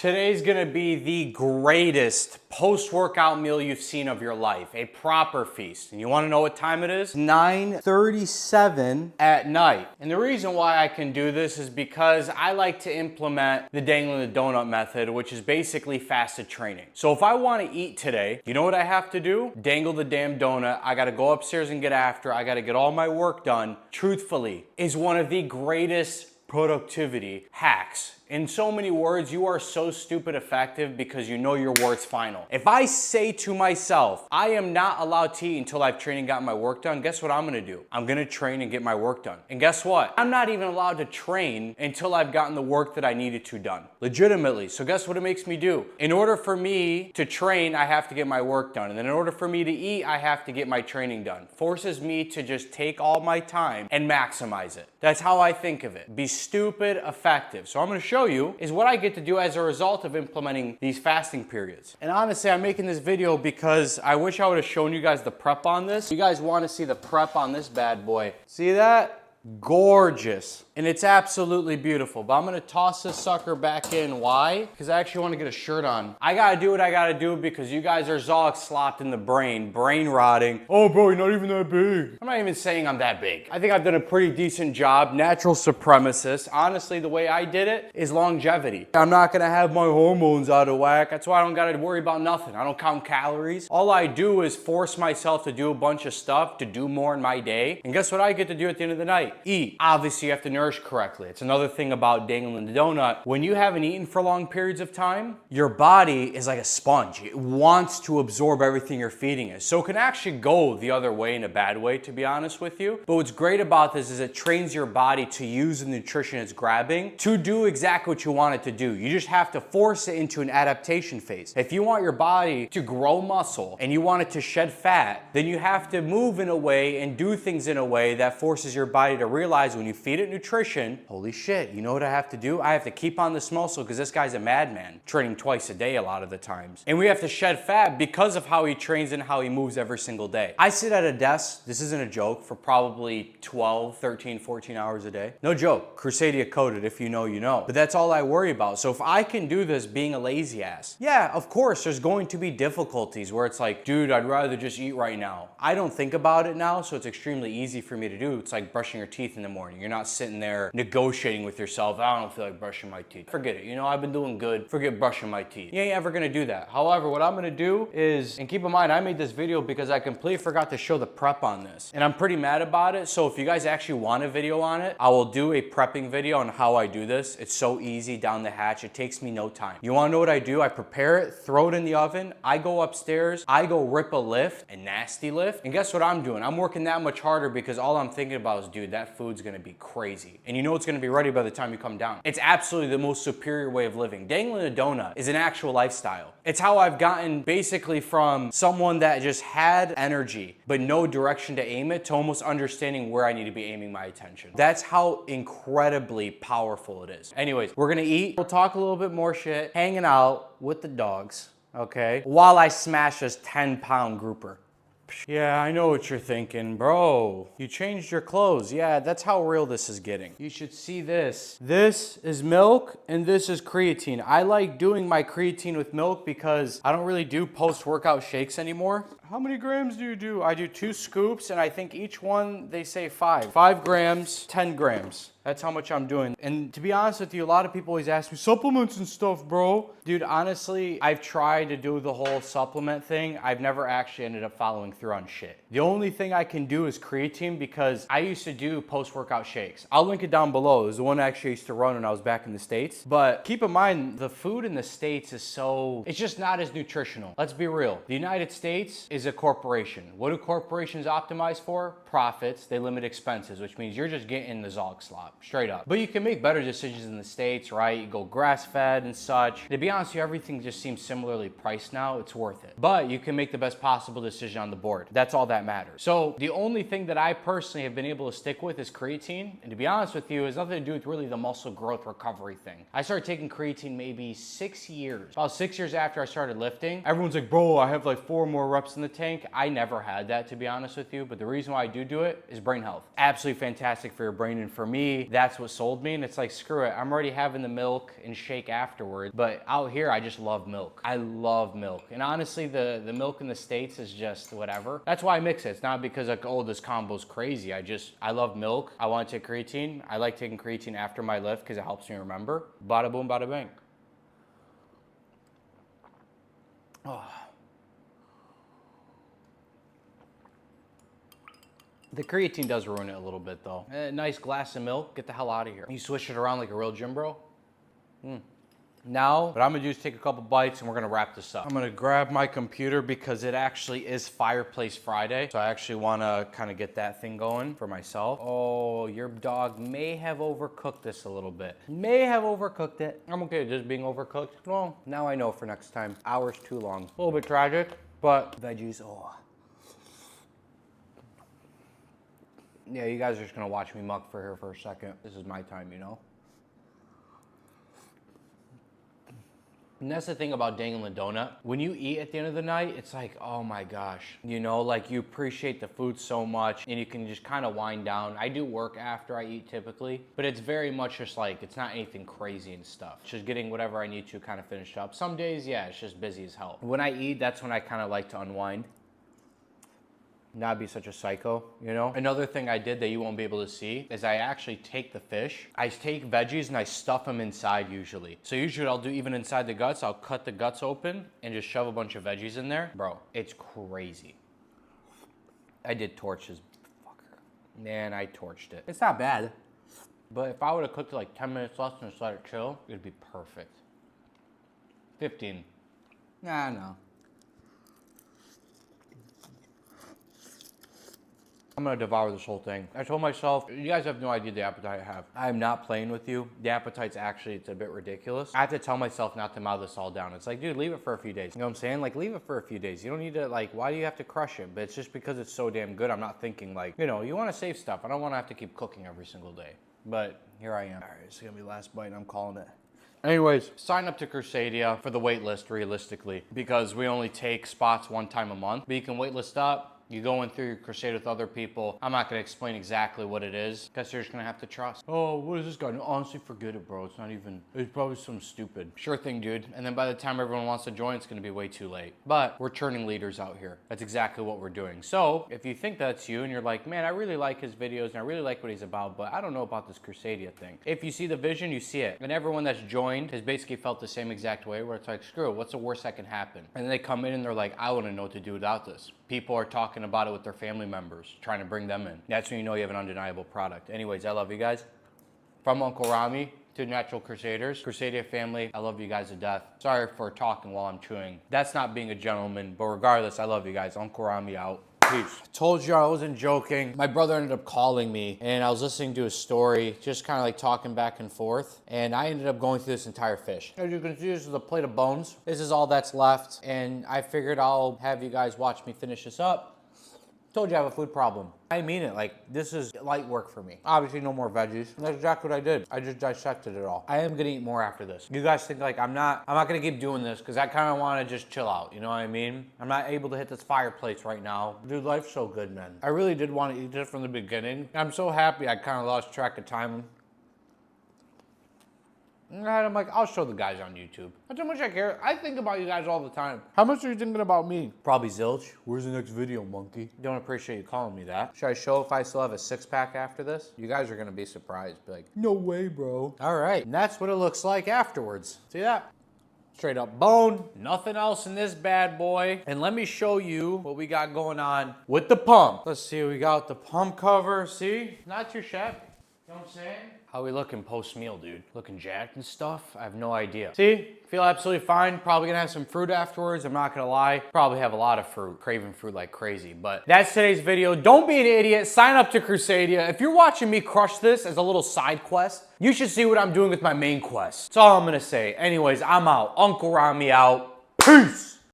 Today's gonna be the greatest post-workout meal you've seen of your life, a proper feast. And you wanna know what time it is? 9:37 at night. And the reason why I can do this is because I like to implement the Dangling-the-Donut method, which is basically fasted training. So if I wanna eat today, you know what I have to do? Dangle the damn donut. I gotta go upstairs and get after. I gotta get all my work done. Truthfully, is one of the greatest productivity hacks. In so many words, you are so stupid effective because you know your worth's final. If I say to myself, I am not allowed to eat until I've trained and gotten my work done, guess what I'm gonna do? I'm gonna train and get my work done. And guess what? I'm not even allowed to train until I've gotten the work that I needed to done. Legitimately. So guess what it makes me do? In order for me to train, I have to get my work done. And then in order for me to eat, I have to get my training done. Forces me to just take all my time and maximize it. That's how I think of it. Be stupid effective. So I'm gonna show you is what I get to do as a result of implementing these fasting periods. And honestly, I'm making this video because I wish I would have shown you guys the prep on this. You guys want to see the prep on this bad boy. See that? Gorgeous. And it's absolutely beautiful. But I'm gonna toss this sucker back in. Why? Because I actually want to get a shirt on. I gotta do what I gotta do because you guys are Zog slopped in the brain rotting. Oh bro, you're not even that big. I'm not even saying I'm that big. I think I've done a pretty decent job. Natural supremacist. Honestly, the way I did it is longevity. I'm not gonna have my hormones out of whack. That's why I don't gotta worry about nothing. I don't count calories. All I do is force myself to do a bunch of stuff to do more in my day. And guess what I get to do at the end of the night? Eat. Obviously, you have to nourish correctly. It's another thing about dangling the donut. When you haven't eaten for long periods of time, your body is like a sponge. It wants to absorb everything you're feeding it. So it can actually go the other way in a bad way, to be honest with you. But what's great about this is it trains your body to use the nutrition it's grabbing to do exactly what you want it to do. You just have to force it into an adaptation phase. If you want your body to grow muscle and you want it to shed fat, then you have to move in a way and do things in a way that forces your body to realize when you feed it nutrition, holy shit, you know what I have to do? I have to keep on this muscle because this guy's a madman, training twice a day a lot of the times. And we have to shed fat because of how he trains and how he moves every single day. I sit at a desk, this isn't a joke, for probably 12, 13, 14 hours a day. No joke, Crusadia coded, if you know, you know. But that's all I worry about. So if I can do this being a lazy ass, yeah, of course, there's going to be difficulties where it's like, dude, I'd rather just eat right now. I don't think about it now, so it's extremely easy for me to do. It's like brushing your teeth in the morning. You're not sitting there negotiating with yourself. I don't feel like brushing my teeth. Forget it. You know, I've been doing good. Forget brushing my teeth. You ain't ever gonna do that. However, what I'm gonna do is, and keep in mind, I made this video because I completely forgot to show the prep on this. And I'm pretty mad about it. So if you guys actually want a video on it, I will do a prepping video on how I do this. It's so easy down the hatch. It takes me no time. You wanna know what I do? I prepare it, throw it in the oven. I go upstairs. I go rip a lift, a nasty lift. And guess what I'm doing? I'm working that much harder because all I'm thinking about is, dude, that food's gonna be crazy. And you know it's gonna be ready by the time you come down. It's absolutely the most superior way of living. Dangling a donut is an actual lifestyle. It's how I've gotten basically from someone that just had energy but no direction to aim it to almost understanding where I need to be aiming my attention. That's how incredibly powerful it is. Anyways, we're gonna eat. We'll talk a little bit more shit, hanging out with the dogs, okay? While I smash this 10-pound grouper. Yeah, I know what you're thinking, bro. You changed your clothes. Yeah, that's how real this is getting. You should see this. This is milk and this is creatine. I like doing my creatine with milk because I don't really do post-workout shakes anymore. How many grams do you do? I do 2 scoops and I think each one, they say 5. 5 grams, 10 grams. That's how much I'm doing. And to be honest with you, a lot of people always ask me, supplements and stuff, bro. Dude, honestly, I've tried to do the whole supplement thing. I've never actually ended up following through on shit. The only thing I can do is creatine because I used to do post-workout shakes. I'll link it down below. It was the one I actually used to run when I was back in the States. But keep in mind, the food in the States is so, it's just not as nutritional. Let's be real. The United States is a corporation. What do corporations optimize for? Profits. They limit expenses, which means you're just getting the Zog slop. Straight up. But you can make better decisions in the States, right? You go grass-fed and such. To be honest with you, everything just seems similarly priced now. It's worth it. But you can make the best possible decision on the board. That's all that matters. So the only thing that I personally have been able to stick with is creatine. And to be honest with you, it has nothing to do with really the muscle growth recovery thing. I started taking creatine maybe 6 years. About 6 years after I started lifting. Everyone's like, bro, I have like 4 more reps in the tank. I never had that, to be honest with you, but the reason why I do it is brain health. Absolutely fantastic for your brain, and for me, that's what sold me, and it's like, screw it, I'm already having the milk and shake afterwards, but out here, I just love milk. I love milk, and honestly, the milk in the States is just whatever. That's why I mix it. It's not because like, oh, this combo's crazy. I love milk. I want to take creatine. I like taking creatine after my lift because it helps me remember. Bada boom, bada bang. Oh. The creatine does ruin it a little bit though. A nice glass of milk, get the hell out of here. You swish it around like a real gym bro. Now, what I'm gonna do is take a couple bites and we're gonna wrap this up. I'm gonna grab my computer because it actually is Fireplace Friday. So I actually wanna kind of get that thing going for myself. Oh, your dog may have overcooked this a little bit. May have overcooked it. I'm okay with this being overcooked. Well, now I know for next time. Hours too long. A little bit tragic, but veggies, oh. Yeah, you guys are just gonna watch me muck for here for a second. This is my time, you know? And that's the thing about Dangling-the-Donut. When you eat at the end of the night, it's like, oh my gosh. You know, like you appreciate the food so much and you can just kind of wind down. I do work after I eat typically, but it's very much just like, it's not anything crazy and stuff. It's just getting whatever I need to kind of finished up. Some days, yeah, it's just busy as hell. When I eat, that's when I kind of like to unwind. Not be such a psycho, you know? Another thing I did that you won't be able to see is I actually take the fish, I take veggies and I stuff them inside usually. So usually what I'll do, even inside the guts, I'll cut the guts open and just shove a bunch of veggies in there. Bro, it's crazy. I did torch this fucker. Man, I torched it. It's not bad. But if I would have cooked it like 10 minutes less and just let it chill, it'd be perfect. 15. Nah, no. I'm gonna devour this whole thing. I told myself, you guys have no idea the appetite I have. I am not playing with you. The appetite's actually, it's a bit ridiculous. I have to tell myself not to mouth this all down. It's like, dude, leave it for a few days. You know what I'm saying? Like, leave it for a few days. You don't need to, like, why do you have to crush it? But it's just because it's so damn good. I'm not thinking like, you know, you wanna save stuff. I don't wanna have to keep cooking every single day. But here I am. All right, it's gonna be the last bite and I'm calling it. Anyways, sign up to Crusadia for the wait list realistically, because we only take spots one time a month, but you can wait list up. You go in through your Crusade with other people. I'm not gonna explain exactly what it is, because you're just gonna have to trust. Oh, what is this guy? No, honestly, forget it, bro. It's not even, it's probably some stupid. Sure thing, dude. And then by the time everyone wants to join, it's gonna be way too late. But we're churning leaders out here. That's exactly what we're doing. So if you think that's you and you're like, man, I really like his videos and I really like what he's about, but I don't know about this Crusadia thing. If you see the vision, you see it. And everyone that's joined has basically felt the same exact way, where it's like, screw it, what's the worst that can happen? And then they come in and they're like, I wanna know what to do without this. People are talking about it with their family members, trying to bring them in. That's when you know you have an undeniable product. Anyways, I love you guys. From Uncle Rommy to Natural Crusaders, Crusadia family, I love you guys to death. Sorry for talking while I'm chewing. That's not being a gentleman, but regardless, I love you guys. Uncle Rommy out. Peace. I told you I wasn't joking. My brother ended up calling me and I was listening to his story, just kind of like talking back and forth. And I ended up going through this entire fish. As you can see, this is a plate of bones. This is all that's left. And I figured I'll have you guys watch me finish this up. Told you I have a food problem. I mean it, like, this is light work for me. Obviously no more veggies. That's exactly what I did. I just dissected it all. I am gonna eat more after this. You guys think like I'm not gonna keep doing this because I kind of want to just chill out, you know what I mean? I'm not able to hit this fireplace right now. Dude, life's so good, man. I really did want to eat this from the beginning. I'm so happy I kind of lost track of time. And I'm like, I'll show the guys on YouTube. That's how much I care. I think about you guys all the time. How much are you thinking about me? Probably zilch. Where's the next video, monkey? Don't appreciate you calling me that. Should I show if I still have a six-pack after this? You guys are gonna be surprised. Be like, no way, bro. All right, and that's what it looks like afterwards. See that? Straight up bone, nothing else in this bad boy. And let me show you what we got going on with the pump. Let's see, we got the pump cover. See, not too shabby. You know what I'm saying? How we looking post-meal, dude? Looking jacked and stuff? I have no idea. See, feel absolutely fine. Probably gonna have some fruit afterwards, I'm not gonna lie. Probably have a lot of fruit, craving fruit like crazy. But that's today's video. Don't be an idiot, sign up to Crusadia. If you're watching me crush this as a little side quest, you should see what I'm doing with my main quest. That's all I'm gonna say. Anyways, I'm out. Uncle Rommy out. Peace!